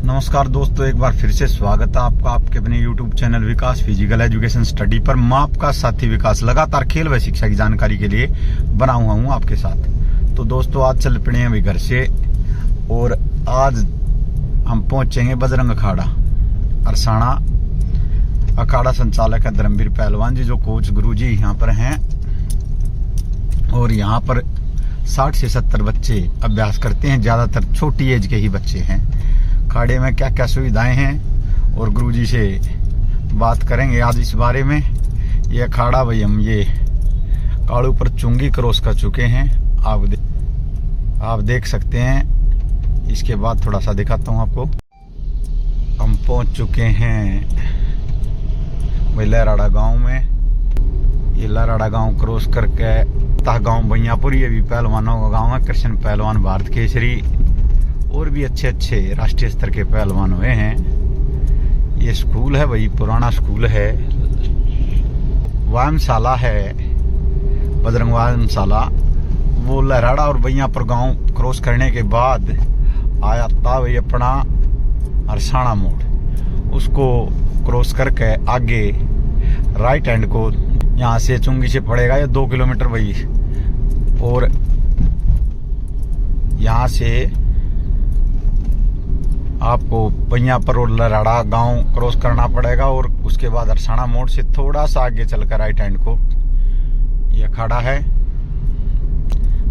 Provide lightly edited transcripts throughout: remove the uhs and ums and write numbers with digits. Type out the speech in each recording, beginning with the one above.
नमस्कार दोस्तों, एक बार फिर से स्वागत है आपका आपके अपने YouTube चैनल विकास फिजिकल एजुकेशन स्टडी पर। मैं आपका साथी विकास लगातार खेल व शिक्षा की जानकारी के लिए बना हुआ हूँ आपके साथ। तो दोस्तों आज चल पड़े हैं घर से और आज हम पहुंचेंगे बजरंग अखाड़ा अरसाना। अखाड़ा संचालक है धर्मवीर पहलवान जी, जो कोच गुरुजी यहाँ पर हैं। और यहाँ पर 60 से 70 बच्चे अभ्यास करते हैं, ज्यादातर छोटी एज के ही बच्चे हैं। अखाड़े में क्या क्या सुविधाएं हैं और गुरुजी से बात करेंगे आज इस बारे में। ये अखाड़ा भाई हम ये कालू पर चुंगी क्रॉस कर चुके हैं, आप देख सकते हैं। इसके बाद थोड़ा सा दिखाता हूँ आपको। हम पहुंच चुके हैं भाई लहराड़ा गांव में। ये लहराड़ा गांव क्रॉस करके ता गांव भैयापुर, ये भी पहलवानों का गांव है। कृष्ण पहलवान भारत केसरी और भी अच्छे अच्छे राष्ट्रीय स्तर के पहलवान हुए हैं। ये स्कूल है भाई, पुराना स्कूल है, व्यायामशाला है, बजरंग व्यायामशाला। वो लहराड़ा और भैयापुर गांव क्रॉस करने के बाद आया था भाई अपना अरसाना मोड़। उसको क्रॉस करके आगे राइट हैंड को यहाँ से चुंगी से पड़ेगा ये 2 किलोमीटर भाई। और यहाँ से आपको भैयापुर और लहराड़ा गांव क्रॉस करना पड़ेगा और उसके बाद अरसाना मोड़ से थोड़ा सा आगे चलकर राइट हैंड को ये अखाड़ा है,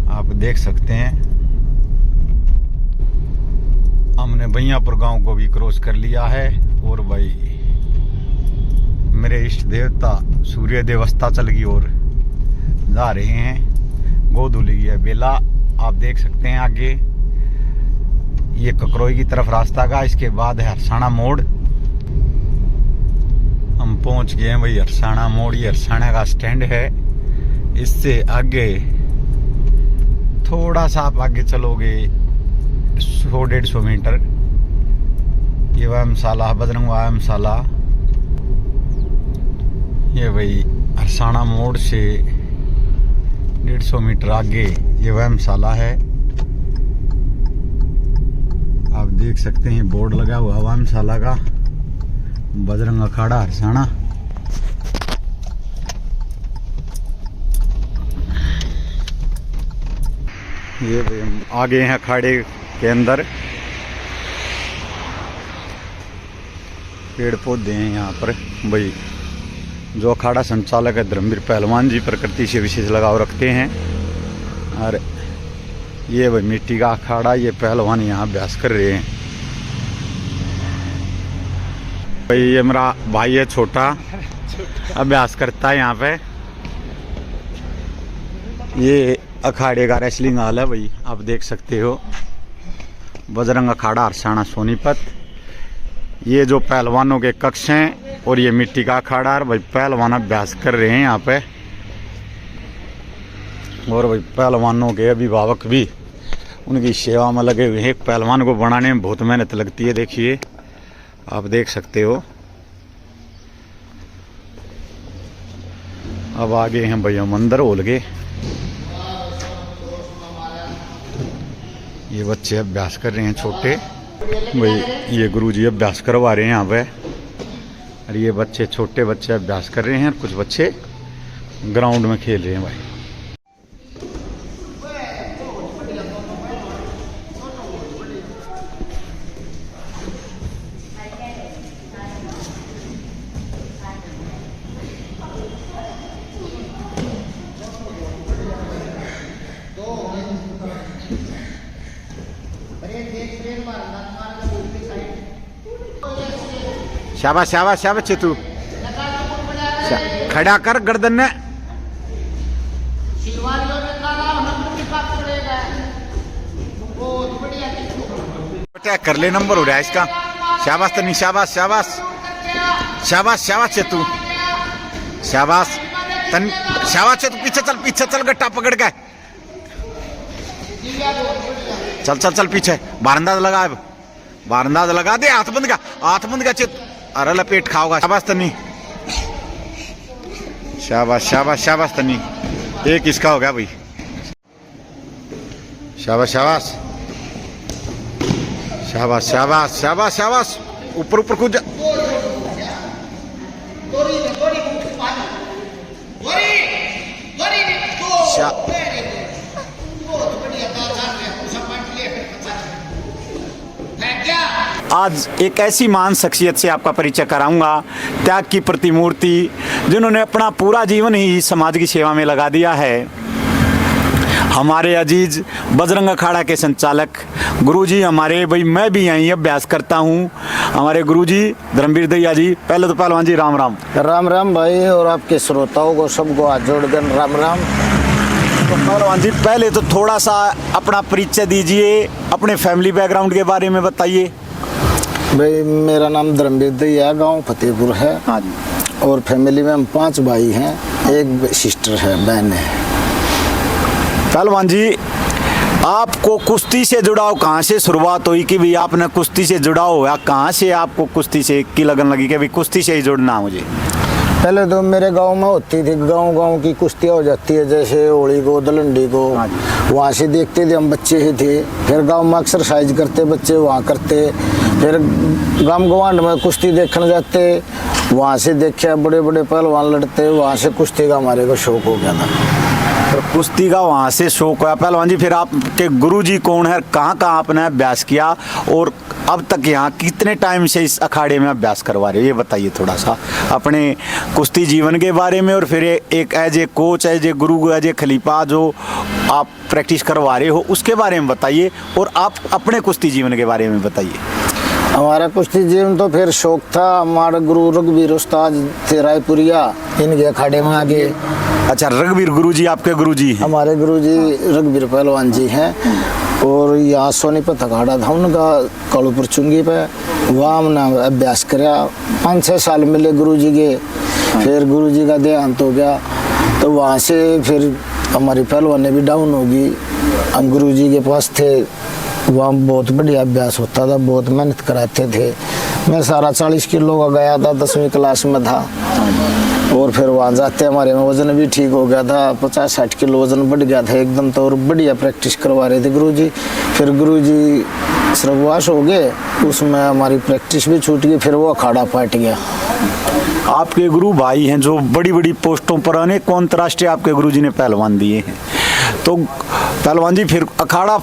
आप देख सकते हैं। हमने भैयापुर गांव को भी क्रॉस कर लिया है। और भाई मेरे इष्ट देवता सूर्य देव अस्ताचल की ओर जा रहे हैं। गोधुली है बेला, आप देख सकते हैं आगे ये ककरोई की तरफ रास्ता का। इसके बाद है अरसाना मोड़। हम पहुंच गए हैं भाई अरसाना मोड़। ये अरसाना का स्टैंड है। इससे आगे थोड़ा सा आप आगे चलोगे 100-150 मीटर ये व्यायामशाला, बजरंग व्यायामशाला। ये भाई अरसाना मोड़ से 150 मीटर आगे ये व्यायामशाला है, आप देख सकते हैं। बोर्ड लगा हुआ व्यायामशाला का, बजरंग अखाड़ा अरसाना। ये भाई हम आ गए हैं अखाड़े के अंदर। पेड़ पौधे हैं यहाँ पर भाई। जो अखाड़ा संचालक है धर्मवीर पहलवान जी प्रकृति से विशेष लगाव रखते हैं। और ये भाई मिट्टी का अखाड़ा, ये पहलवान यहाँ अभ्यास कर रहे हैं। भाई ये मेरा भाई है छोटा, अभ्यास करता है यहाँ पे। ये अखाड़े का रेसलिंग हॉल है भाई, आप देख सकते हो। बजरंग अखाड़ा अरसाना सोनीपत। ये जो पहलवानों के कक्ष हैं और ये मिट्टी का अखाड़ा है भाई। पहलवान अभ्यास कर रहे हैं यहाँ पे। और भाई पहलवानों के अभिभावक भी उनकी सेवा में लगे हुए हैं। एक पहलवान को बनाने में बहुत मेहनत लगती है, देखिए आप देख सकते हो। अब आगे हैं भैया मंदिर होल के। ये बच्चे अभ्यास कर रहे हैं छोटे भाई। ये गुरुजी अभ्यास करवा रहे हैं यहाँ पे। और ये बच्चे छोटे बच्चे अभ्यास कर रहे हैं। कुछ बच्चे ग्राउंड में खेल रहे हैं भाई। शाबाश शाबाश शाबाश चेतू, खड़ा कर गर्दन ने। अटैक कर ले, नंबर हो रहा है इसका। शाबाश तनी, शाबाश शाबाश शाबाश शाबाश चेतू, शाबाश तन, शाबाश चेतू। पीछे चल, पीछे चल, गट्टा पकड़ के चल चल चल पीछे। बारंदाज लगा, बारंदाज लगा दे। हाथ बंद का, हाथ बंद का चेतू। अरे लपेट खाओगा। शाबाश तनी, शाबाश शाबाश शाबाश तनी। एक इसका हो गया भाई। शाबाश शाबाश शाबाश शाबाश शाबाश शाबाश, ऊपर ऊपर कूद जा। आज एक ऐसी महान शख्सियत से आपका परिचय कराऊंगा, त्याग की प्रतिमूर्ति, जिन्होंने अपना पूरा जीवन ही समाज की सेवा में लगा दिया है। हमारे अजीज बजरंग अखाड़ा के संचालक गुरुजी हमारे, भाई मैं भी यहीं अभ्यास करता हूँ, हमारे गुरुजी धर्मवीर दैया जी। पहले तो पहलवान जी राम राम। राम राम भाई, और आपके श्रोताओं को सबको हाथ जोड़कर राम राम। तो पहलवान जी पहले तो थोड़ा सा अपना परिचय दीजिए, अपने फैमिली बैकग्राउंड के बारे में बताइए। भाई मेरा नाम धर्मवीर दैया, गांव फतेहपुर है। हाँ जी। और फैमिली में हम 5 भाई हैं, एक सिस्टर है, बहन है। पहलवान जी आपको कुश्ती से जुड़ाव कहाँ से शुरुआत हुई कि भी आपने कुश्ती से जुड़ाव हुआ, कहाँ से आपको कुश्ती से की लगन लगी कि भी कुश्ती से ही जुड़ना मुझे? पहले तो मेरे गांव में होती थी, गांव की कुश्तियाँ हो जाती है, जैसे होली को, दलंडी को, वहाँ से देखते थे, हम बच्चे ही थे। फिर गांव में एक्सरसाइज करते बच्चे, वहाँ करते। फिर गांव गवांड में कुश्ती देखने जाते, वहाँ से देखा बड़े बड़े पहलवान लड़ते, वहाँ से कुश्ती का हमारे को शौक हो गया था। तो कुश्ती का वहाँ से शौक है। पहलवान जी फिर आपके गुरुजी कौन है, कहाँ कहाँ आपने अभ्यास किया और अब तक यहाँ कितने टाइम से इस अखाड़े में अभ्यास करवा रहे हो, ये बताइए थोड़ा सा अपने कुश्ती जीवन के बारे में। और फिर एक as a coach, as a guru, as ए खलीफा जो आप प्रैक्टिस करवा रहे हो उसके बारे में बताइए, और आप अपने कुश्ती जीवन के बारे में बताइए। हमारा कुश्ती जीवन तो फिर शौक था। हमारे गुरु रघुवीर उस्ताद थे रायपुरिया, इनके अखाड़े में आगे। अच्छा, रघुवीर गुरुजी आपके गुरुजी हैं? हमारे गुरुजी रघुवीर पहलवान जी हैं। और यहाँ सोनीपत अखाड़ा था उनका, कालूपुर चुंगी पे, वहाँ हमने अभ्यास किया। 5-6 साल मिले गुरुजी के। फिर गुरुजी का देहांत हो गया, तो वहाँ से फिर हमारी पहलवानी भी डाउन होगी। हम गुरुजी के पास थे, वहाँ बहुत बढ़िया अभ्यास होता था, बहुत मेहनत कराते थे। मैं सारा 40 किलो का गया था, 10वीं क्लास में था। और फिर वहाँ जाते हमारे में वजन भी ठीक हो गया था, 50-60 किलो वजन बढ़ गया था एकदम। तो और बढ़िया प्रैक्टिस करवा रहे थे गुरुजी। फिर गुरुजी स्वर्गवास हो गए, उसमें हमारी प्रैक्टिस भी छूट गई, फिर वो अखाड़ा पाट गया। आपके गुरु भाई हैं जो बड़ी बड़ी पोस्टों पर, अनेक अंतर्राष्ट्रीय आपके गुरुजी ने पहलवान दिए हैं। तो पहलवान जी फिर अखाड़ा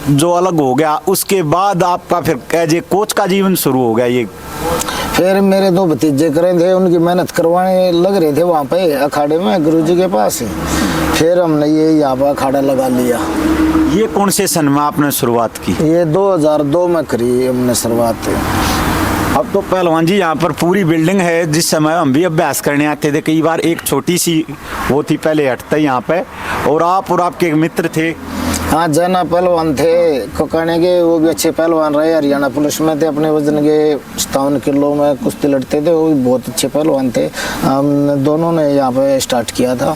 जो अलग हो गया, उसके बाद आपका फिर एज ए कोच का जीवन शुरू हो गया। ये फिर मेरे 2 भतीजे करे थे, उनकी मेहनत करवाने लग रहे थे वहाँ पे अखाड़े में गुरुजी के पास। फिर हमने ये यहाँ पर अखाड़ा लगा लिया। ये कौन से सन में आपने शुरुआत की? ये 2002 में करी हमने शुरुआत। अब तो पहलवान जी यहाँ पर पूरी बिल्डिंग है। जिस समय हम भी अभ्यास करने आते थे, कई बार एक छोटी सी वो थी पहले हटता यहाँ पे, और आप और आपके एक मित्र थे। हाँ, जना पहलवान थे कोकाने के, वो भी अच्छे पहलवान रहे। हरियाणा पुलिस में थे, अपने वजन के 57 किलो में कुश्ती लड़ते थे, वो भी बहुत अच्छे पहलवान थे। हम दोनों ने यहाँ पे स्टार्ट किया था।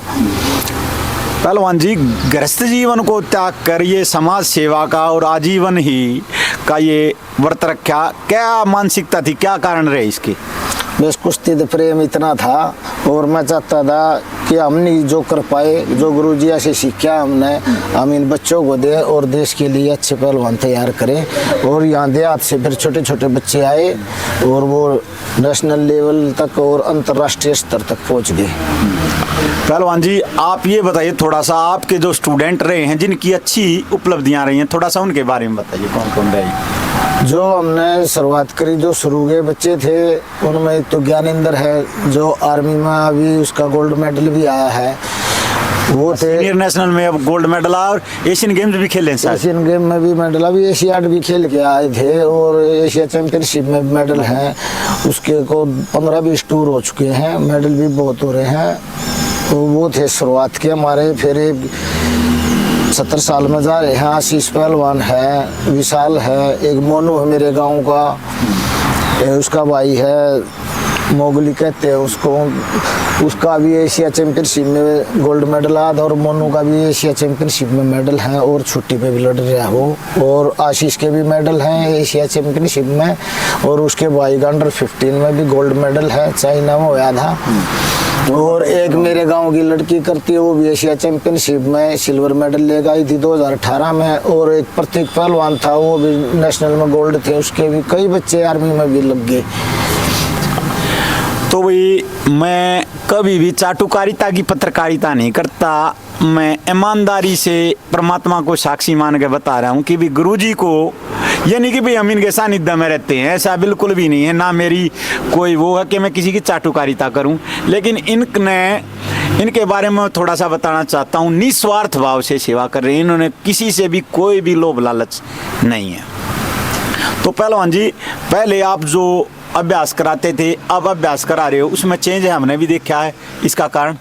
पहलवान जी गृहस्थ जीवन को त्याग कर ये समाज सेवा का और आजीवन ही का ये व्रत रखा, क्या मानसिकता थी, क्या कारण रहे इसके? बस कुश्ती तो प्रेम इतना था, और मैं चाहता था कि हमने जो कर पाए, जो गुरुजी ऐसे सीखा हमने, हम इन बच्चों को दें और देश के लिए अच्छे पहलवान तैयार करें। और यहाँ देहात से फिर छोटे छोटे बच्चे आए, और वो नेशनल लेवल तक और अंतर्राष्ट्रीय स्तर तक पहुँच गए। पहलवान जी आप ये बताइए थोड़ा सा, आपके जो स्टूडेंट रहे हैं जिनकी अच्छी उपलब्धियाँ रही हैं, थोड़ा सा उनके बारे में बताइए, कौन कौन रहे? जो हमने शुरुआत करी, जो शुरू के बच्चे थे, उनमें तो ज्ञानेंद्र है जो आर्मी में अभी उसका गोल्ड मेडल भी आया है। वो थे सीनियर नेशनल में अब गोल्ड मेडल, और एशियन गेम्स भी खेले हैं। एशियन गेम में भी मेडल, अभी एशियाड भी खेल के आए थे, और एशिया चैंपियनशिप में मेडल हैं उसके को 15-20 टूर हो चुके हैं, मेडल भी बहुत हो रहे हैं। तो वो थे शुरुआत के हमारे। फिर 70 साल में जा रहे हैं। आशीष पहलवान है, विशाल है, एक मोनू है मेरे गांव का, उसका भाई है, मोगली कहते हैं उसको। उसका भी एशिया चैंपियनशिप में गोल्ड मेडल आया था, और मोनू का भी एशिया चैंपियनशिप में मेडल है, और छुट्टी पे भी लड़ रहा हो। और आशीष के भी मेडल हैं एशिया चैंपियनशिप में, और उसके भाई का अंडर 15 में भी गोल्ड मेडल है, चाइना में होया था। और एक मेरे गांव की लड़की करती है, वो भी एशिया चैंपियनशिप में सिल्वर मेडल लेकर आई थी 2018 में। और एक प्रतीक पहलवान था, वो भी नेशनल में गोल्ड थे, उसके भी कई बच्चे आर्मी में भी लग गए। तो भाई मैं कभी भी चाटुकारिता की पत्रकारिता नहीं करता, मैं ईमानदारी से परमात्मा को साक्षी मान के बता रहा हूँ कि भी गुरुजी को, यानी कि भी हम इनके सानिध्य में रहते हैं, ऐसा बिल्कुल भी नहीं है, ना मेरी कोई वो है कि मैं किसी की चाटुकारिता करूं। लेकिन इनके बारे में थोड़ा सा बताना चाहता हूं, निस्वार्थ भाव से सेवा कर रहे हैं, इन्होंने किसी से भी कोई भी लोभ लालच नहीं है। तो पहलवान जी, पहले आप जो अभ्यास कराते थे, अब अभ्यास करा रहे हो, उसमें चेंज है, हमने भी देखा है, इसका कारण?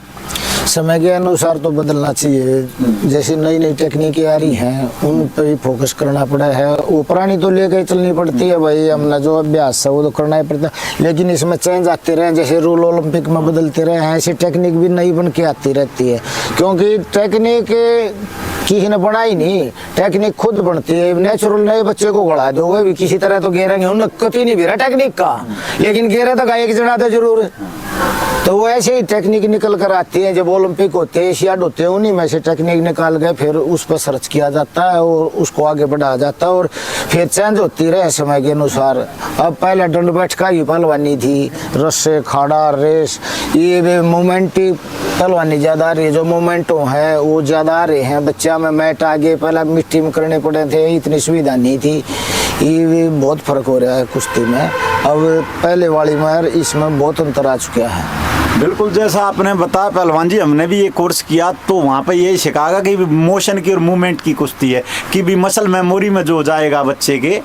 समय के अनुसार तो बदलना चाहिए, जैसे नई नई टेक्निकें आ रही हैं उन पर ही फोकस करना पड़ा है। वो पुरानी तो लेकर चलनी पड़ती है भाई, हमने जो अभ्यास है वो तो करना ही पड़ता है, लेकिन इसमें चेंज आते रहे, जैसे रूल ओलंपिक में बदलते रहे हैं, ऐसी टेक्निक भी नई बन के आती रहती है। क्योंकि टेक्निक किसी ने बनाई नहीं, टेक्निक खुद बनती है। नेचुरल नए बच्चे को गढ़ा दोगे भी किसी तरह तो घेरेंगे, उन्हें कभी नहीं भेरा टेक्निक का, लेकिन घेरे तो एक जना तो जरूर। तो वो ऐसे ही टेक्निक निकल कर आती है, जब ओलंपिक होते हैं, एशियाड होते हैं, उन्हीं में से टेक्निक निकाल के फिर उस पर सर्च किया जाता है और उसको आगे बढ़ाया जाता है, और फिर चेंज होती रहे समय के अनुसार। अब पहले दंड बैठका की पहलवानी थी, रस्से, खाड़ा, रेस, ये मोमेंटी पहलवानी ज़्यादा आ रही है, जो मोमेंटो है वो ज़्यादा आ रहे हैं। बच्चा में मैट आगे पहले मिट्टी में करने पड़े थे, इतनी सुविधा नहीं थी, ये भी बहुत फर्क हो रहा है कुश्ती में। अब पहले वाली में इसमें बहुत अंतर आ चुका है। बिल्कुल, जैसा आपने बताया पहलवान जी, हमने भी ये कोर्स किया तो वहाँ पे यही सिखाया कि मोशन की और मूवमेंट की कुश्ती है, कि भी मसल मेमोरी में जो जाएगा बच्चे के।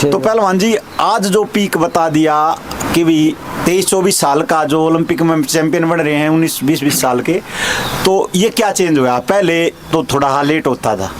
तो पहलवान जी, आज जो पीक बता दिया कि भी 23-24 साल का जो ओलंपिक में चैंपियन बन रहे हैं, 19-20 साल के, तो ये क्या चेंज हुआ? पहले तो थोड़ा लेट होता था।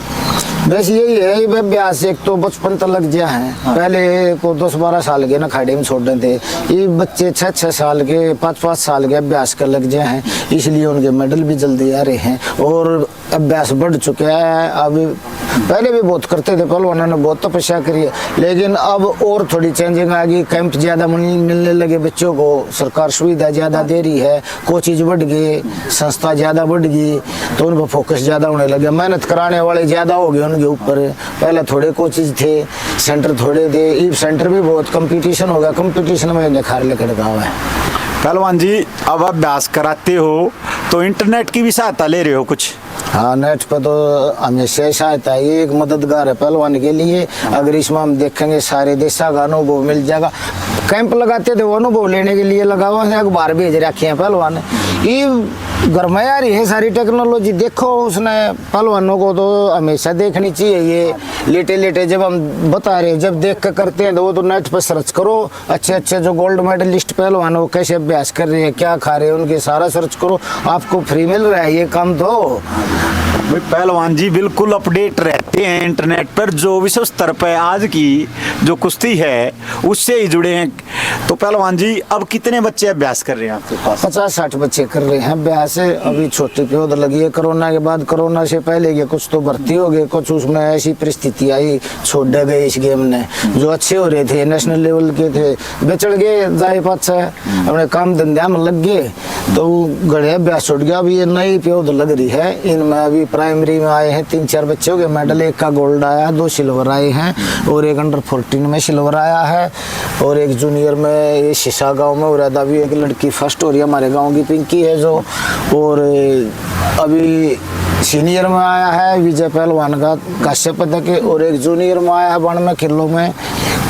बस यही है, ये अभ्यास एक तो बचपन तक लग गया है। हाँ। पहले को 10-12 साल के ना खाड़े में छोड़ रहे थे, ये बच्चे 6-6 साल के, 5-5 साल के अभ्यास कर लग गए हैं, इसलिए उनके मेडल भी जल्दी आ रहे हैं और अभ्यास बढ़ चुका है। अब पहले भी बहुत करते थे, पहलवानों ने बहुत तपस्या करी है, लेकिन अब और थोड़ी चेंजिंग आ गई, कैंप ज़्यादा मिलने लगे बच्चों को, सरकार सुविधा ज़्यादा दे रही है, कोचिज बढ़ गए, संस्था ज़्यादा बढ़ गई, तो उन पर फोकस ज़्यादा होने लगे, मेहनत कराने वाले ज़्यादा हो गए उनके ऊपर। पहले थोड़े कोचिज थे, सेंटर थोड़े थे, ई सेंटर भी बहुत कंपटीशन हो गया, कंपटीशन में निखार लेकर हुआ है। पहलवान जी, अब अभ्यास कराते हो तो इंटरनेट की भी सहायता ले रहे हो कुछ? हाँ, नेट पर तो हमेशा सहायता है, ये एक मददगार है पहलवान के लिए। अगर इसमें हम देखेंगे सारे देशा का अनुभव मिल जाएगा। कैंप लगाते थे वो अनुभव लेने के लिए लगा हुआ है, अखबार भेज रखे हैं पहलवान, ये घर में आ रही है सारी टेक्नोलॉजी। देखो उसने पहलवानों को तो हमेशा देखनी चाहिए, ये लेटे लेटे जब हम बता रहे हैं, जब देख कर करते हैं तो वो तो नेट पर सर्च करो, अच्छे अच्छे जो गोल्ड मेडलिस्ट पहलवान हो कैसे अभ्यास कर रहे हैं, क्या खा रहे हैं, उनके सारा सर्च करो, आपको फ्री मिल रहा है ये काम। तो पहलवान जी बिल्कुल अपडेट रहते हैं इंटरनेट पर, जो विश्व स्तर पर आज की जो कुश्ती है उससे ही जुड़े हैं। तो पहलवान जी, अब कितने बच्चे अभ्यास कर रहे हैं आपके पास? 50-60 बच्चे कर रहे हैं अभ्यास। अभी छोटी पौध लगी है कोरोना के बाद, कोरोना से पहले के कुछ तो भर्ती हो गए, कुछ उसमें ऐसी परिस्थिति आई छोड़ गए इस गेम ने, जो अच्छे हो रहे थे नेशनल लेवल के थे, बेचड़ गए जाए पाछा अपने काम धंधा में लग गए, तो गड़े अभ्यास छूट गया। अभी ये नई पौध लग रही है, इनमें अभी प्राइमरी में आए हैं 3-4 बच्चे हो गए मेडल, एक का गोल्ड आया, 2 सिल्वर आए हैं, और एक अंडर 14 में सिल्वर आया है, और एक जूनियर में ये शीशा गांव में हो रहा था, अभी एक लड़की फर्स्ट हो रही है हमारे गांव की पिंकी है जो, और अभी सीनियर में आया है विजय पहलवान का कांस्य पदक है, और एक जूनियर में आया है 92 किलो में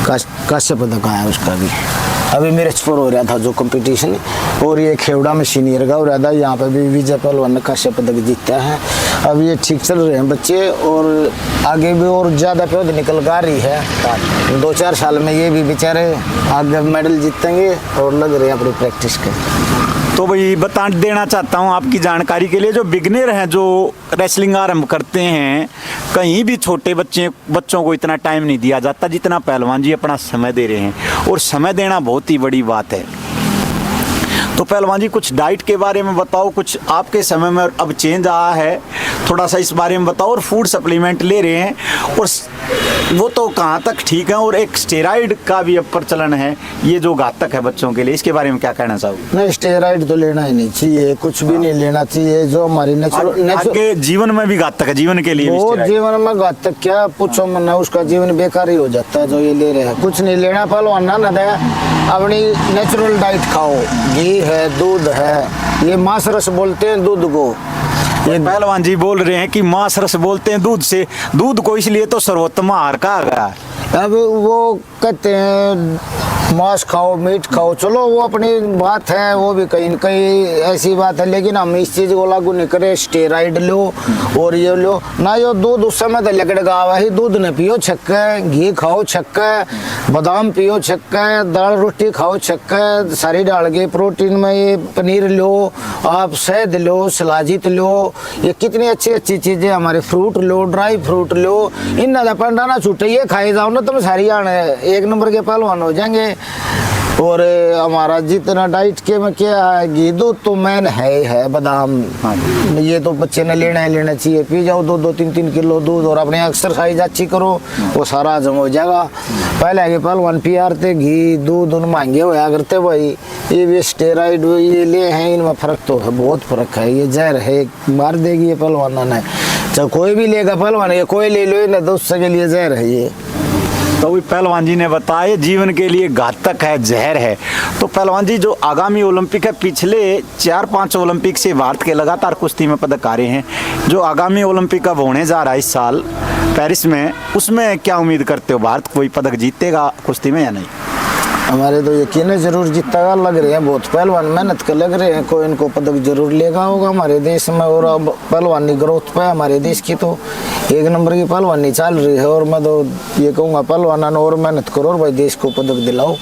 कांस्य पदक आया उसका भी। अभी मिर्चपुर हो रहा था जो कंपटीशन, और ये खेवड़ा में सीनियर का हो रहा था, यहाँ पे भी विजय पहलवान ने कांस्य पदक जीता है। अब ये ठीक चल रहे हैं बच्चे, और आगे भी और ज़्यादा पौध निकल कर आ रही है। 2-4 साल में ये भी बेचारे आगे मेडल जीतेंगे और लग रहे हैं अपनी प्रैक्टिस के। तो भाई बता देना चाहता हूँ आपकी जानकारी के लिए, जो बिगनर हैं जो रेसलिंग आरंभ करते हैं, कहीं भी छोटे बच्चों को इतना टाइम नहीं दिया जाता जितना पहलवान जी अपना समय दे रहे हैं, और समय देना बहुत ही बड़ी बात है। तो पहलवान जी कुछ डाइट के बारे में बताओ, कुछ आपके समय में अब चेंज आया है, थोड़ा सा इस बारे में बताओ। और फूड सप्लीमेंट ले रहे हैं और वो तो कहाँ तक ठीक है, और एक स्टेरॉइड का भी अब प्रचलन है, ये जो घातक है बच्चों के लिए, इसके बारे में क्या कहना चाहोगे? नहीं, स्टेरॉइड तो लेना ही नहीं चाहिए, कुछ भी नहीं लेना चाहिए। जो हमारी आगे जीवन में भी घातक है, जीवन के लिए भी वो स्टेरॉइड। जीवन में घातक क्या पूछो मना, उसका जीवन बेकार ही हो जाता है जो ये ले रहे हैं। कुछ नहीं लेना, पहलवान ना दे, अपनी नेचुरल डाइट खाओ। घी है, दूध है, ये मांस रस बोलते हैं दूध को। ये पहलवान जी बोल रहे हैं कि मांस रस बोलते हैं दूध से, दूध को इसलिए तो सर्वोत्तम आहार कहा गया है। अब वो कहते हैं मांस खाओ, मीट खाओ, चलो वो अपनी बात है, वो भी कहीं न कहीं ऐसी बात है, लेकिन हम इस चीज़ को लागू नहीं करें। स्टेरॉइड लो और ये लो ना, यो दूध उस समय तो लकड़गा हुआ ही, दूध न पियो छक्के, घी खाओ छक्के, बादाम पियो छक्के, दाल रोटी खाओ छक्के, सारी डाल के प्रोटीन में ये पनीर लो, आप शहद लो, सलाजित लो, ये कितनी अच्छी अच्छी चीज़ें, हमारे फ्रूट लो, ड्राई फ्रूट लो, इन पंडा ना छूटे, ये खाए जाओ ना तुम सारी आने एक नंबर के पहलवान हो जाएंगे। और हमारा जितना डाइट के में क्या है, घी दूध तो मैन है, बादाम ये तो बच्चे ने लेना चाहिए। पी जाओ 2-3 किलो दूध और अपने एक्सरसाइज अच्छी करो, वो सारा हजम हो जाएगा। पहले के पहलवान पियारते घी दूध उन महंगे होया करते भाई, ये भी स्टेरॉइड ये ले हैं, इनमें फ़र्क तो है, बहुत फ़र्क है। ये जहर है, मार देगी ये पहलवान ने, चाहे कोई भी लेगा पहलवान, ये कोई ले लो ना, दोस्त के लिए जहर है ये। तो भी पहलवान जी ने बताया जीवन के लिए घातक है, जहर है। तो पहलवान जी जो आगामी ओलंपिक है, पिछले 4-5 ओलंपिक से भारत के लगातार कुश्ती में पदक आ रहे हैं, जो आगामी ओलंपिक अब होने जा रहा है इस साल पेरिस में, उसमें क्या उम्मीद करते हो, भारत कोई पदक जीतेगा कुश्ती में या नहीं? हमारे तो यकीन है जरूर जीतेगा, लग रहे हैं बहुत पहलवान मेहनत कर लग रहे हैं, कोई इनको पदक जरूर लेगा होगा हमारे देश में। और अब पहलवानी ग्रोथ पे हमारे देश की तो एक नंबर की पहलवानी चल रही है, और मैं तो ये कहूँगा पहलवाना और मेहनत करो और भाई देश को पदक दिलाओ।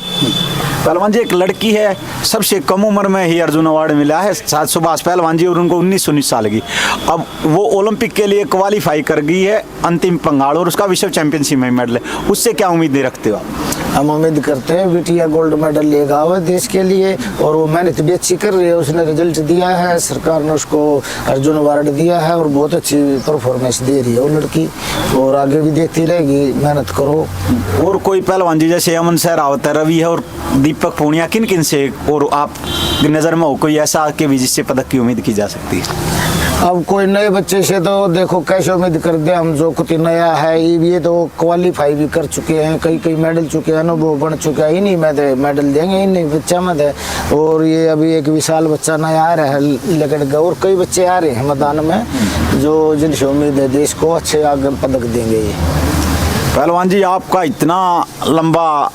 पहलवान जी एक लड़की है, सबसे कम उम्र में ही अर्जुन अवार्ड मिला है, सुभाष पहलवान जी, और उनको 19 साल की। अब वो ओलंपिक के लिए क्वालिफाई कर गई है अंतिम पंगाड़, और उसका विश्व चैंपियनशिप में मेडल है, उससे क्या उम्मीद रखते हो आप? हम उम्मीद करते हैं बिटिया गोल्ड मेडल लेगा हुआ देश के लिए, और वो मेहनत भी अच्छी कर रही है, उसने रिजल्ट दिया है, सरकार ने उसको अर्जुन अवार्ड दिया है, और बहुत अच्छी परफॉर्मेंस दे रही है वो लड़की, और आगे भी देती रहेगी, मेहनत करो। और कोई पहलवान जी जैसे अमन सहरावत है, रवि है और दीपक पूनिया, किन से और आप नज़र में हो कोई ऐसा कि भी जिससे पदक की उम्मीद की जा सकती है? अब कोई नए बच्चे से तो देखो कैसे उम्मीद कर दे हम, जो कुछ नया है ये तो क्वालिफाई भी कर चुके हैं, कई मेडल चुके हैं, अनुभव बन चुका है, इन्हीं में तो मेडल देंगे, इन्हीं बच्चा में तो। और ये अभी एक विशाल बच्चा नया आ रहा है लेकर, और कई बच्चे आ रहे हैं मैदान में जो जिनसे उम्मीद है देश को अच्छे आगे पदक देंगे ये। पहलवान जी आपका इतना लंबा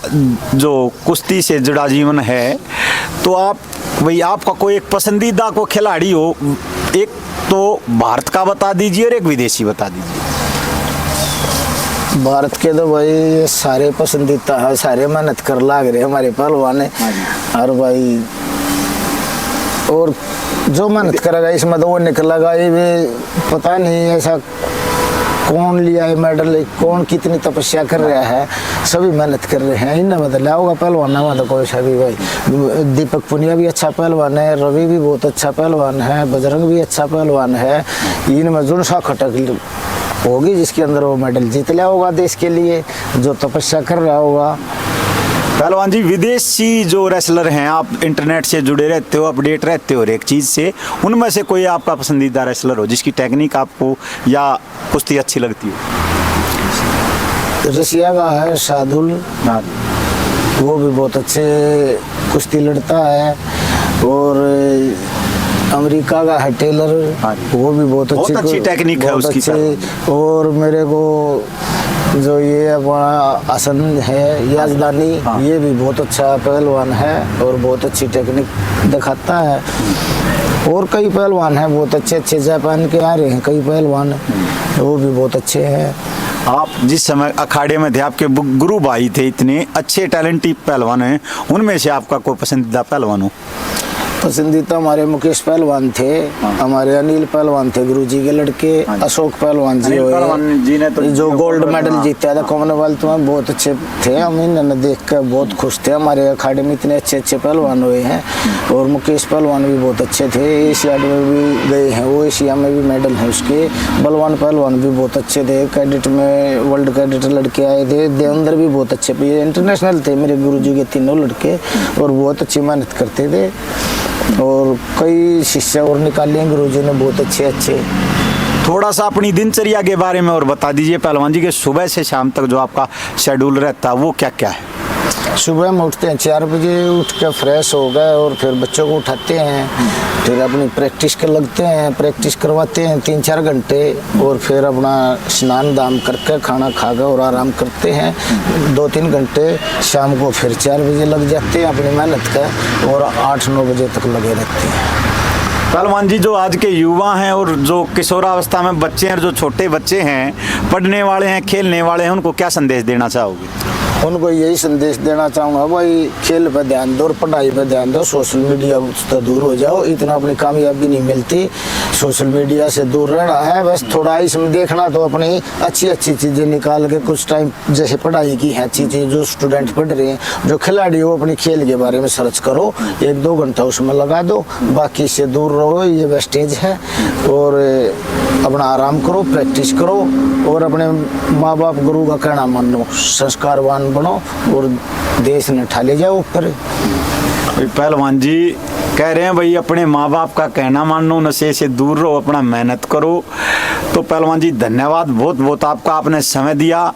जो कुश्ती से जुड़ा जीवन है, तो आप भाई आपका कोई एक पसंदीदा को खिलाड़ी हो, एक तो भारत का बता दीजिए और एक विदेशी बता दीजिए। भारत के तो भाई सारे पसंदीदा है, सारे मेहनत कर लाग रहे हमारे पहलवान है, और भाई और जो मेहनत करेगा इसमें तो वो निकलेगा, ये भी पता नहीं ऐसा कौन लिया है मेडल, कौन कितनी तपस्या कर रहा है, सभी मेहनत कर रहे हैं, इनने बदला होगा पहलवान में तो कोई सा भी। भाई दीपक पुनिया भी अच्छा पहलवान है, रवि भी बहुत अच्छा पहलवान है, बजरंग भी अच्छा पहलवान है, इनमें जुन सा खटक होगी जिसके अंदर वो मेडल जीत लिया होगा देश के लिए, जो तपस्या कर रहा होगा। पहलवान जी विदेशी जो रेसलर हैं, आप इंटरनेट से जुड़े रहते हो, अपडेट रहते हो हर एक चीज़ से, उनमें से कोई आपका पसंदीदा रेसलर हो जिसकी टेक्निक आपको या कुश्ती अच्छी लगती हो? रसिया का है शार्दुल, वो भी बहुत अच्छे कुश्ती लड़ता है, और अमेरिका का है टेलर, वो भी बहुत अच्छी टेक्निक है उसकी। और मेरे को जो ये अपना आसन है याजदानी, ये भी बहुत अच्छा पहलवान है और बहुत अच्छी टेक्निक दिखाता है। और कई पहलवान हैं बहुत अच्छे अच्छे, जापान के आ रहे हैं कई पहलवान, वो भी बहुत अच्छे हैं। आप जिस समय अखाड़े में थे, आपके गुरु भाई थे, इतने अच्छे टैलेंटेड पहलवान हैं, उनमें से आपका कोई पसंदीदा पहलवान हो? पसंदीदा हमारे मुकेश पहलवान थे, हमारे अनिल पहलवान थे गुरुजी के लड़के, अशोक पहलवान जी हुए जी ने तो जो गोल्ड मेडल जीता था कॉमनवेल्थ में, बहुत अच्छे थे। हम इन्हें देख कर बहुत खुश थे। हमारे अखाड़े में इतने अच्छे अच्छे पहलवान हुए हैं और मुकेश पहलवान भी बहुत अच्छे थे। एशियाड में भी गए हैं वो, एशिया में भी मेडल है उसके। बलवान पहलवान भी बहुत अच्छे थे। कैडेट में वर्ल्ड कैडेट लड़के आए थे। देवेंद्र भी बहुत अच्छे इंटरनेशनल थे मेरे गुरुजी के तीनों लड़के और बहुत अच्छी मेहनत करते थे और कई शिष्य और निकाले हैं गुरुजी ने बहुत अच्छे अच्छे। थोड़ा सा अपनी दिनचर्या के बारे में और बता दीजिए पहलवान जी के सुबह से शाम तक जो आपका शेड्यूल रहता है वो क्या क्या है? सुबह में उठते हैं 4 बजे, उठ के फ्रेश हो गए और फिर बच्चों को उठाते हैं, फिर अपनी प्रैक्टिस के लगते हैं, प्रैक्टिस करवाते हैं 3-4 घंटे और फिर अपना स्नान दान करके खाना खा कर और आराम करते हैं 2-3 घंटे। शाम को फिर 4 बजे लग जाते हैं अपनी मेहनत का और 8-9 बजे तक लगे रहते हैं। पहलवान जी, जो आज के युवा हैं और जो किशोरावस्था में बच्चे हैं और जो छोटे बच्चे हैं, पढ़ने वाले हैं, खेलने वाले हैं, उनको क्या संदेश देना चाहोगे? उनको यही संदेश देना चाहूँगा, भाई खेल पर ध्यान दो और पढ़ाई पर ध्यान दो, सोशल मीडिया से दूर हो जाओ। इतना अपनी कामयाबी नहीं मिलती, सोशल मीडिया से दूर रहना है। बस थोड़ा इसमें देखना तो अपनी अच्छी अच्छी चीज़ें निकाल के कुछ टाइम, जैसे पढ़ाई की है अच्छी चीज़, जो स्टूडेंट पढ़ रहे हैं, जो खिलाड़ी हो, अपनी खेल के बारे में सर्च करो, 1-2 घंटा उसमें लगा दो, बाकी से दूर रहो, ये वेस्टेज है। और अपना आराम करो, प्रैक्टिस करो और अपने माँ बाप गुरु का कहना मानो, संस्कारवान बनो और देश ने ठा ले जाओ ऊपर। पहलवान जी कह रहे हैं भाई अपने माँ बाप का कहना मानो, नशे से दूर रहो, अपना मेहनत करो। तो पहलवान जी धन्यवाद बहुत बहुत आपका, आपने समय दिया।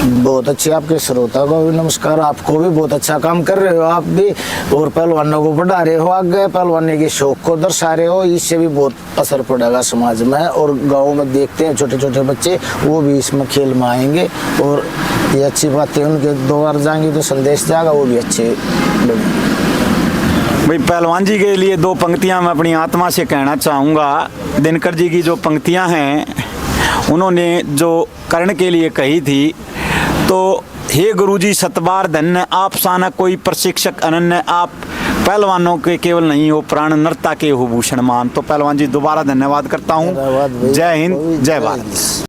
बहुत अच्छे आपके श्रोता को भी नमस्कार। आपको भी बहुत अच्छा काम कर रहे हो आप भी, और पहलवानों को बढ़ा रहे हो आगे, पहलवानी के शौक को दर्शा रहे हो। इससे भी बहुत असर पड़ेगा समाज में और गाँव में देखते हैं छोटे छोटे बच्चे, वो भी इसमें खेल में आएंगे और ये अच्छी बातें उनके द्वार जाएंगी तो संदेश जाएगा, वो भी अच्छे बनेंगे। भाई पहलवान जी के लिए 2 पंक्तियां मैं अपनी आत्मा से कहना चाहूँगा। दिनकर जी की जो पंक्तियां हैं उन्होंने जो कर्ण के लिए कही थी, तो हे गुरुजी सतबार धन्य आप साना कोई प्रशिक्षक अनन्य, आप पहलवानों के केवल नहीं हो प्राण नर्ता के हो भूषण मान। तो पहलवान जी दोबारा धन्यवाद करता हूँ। जय हिंद, जय भारत।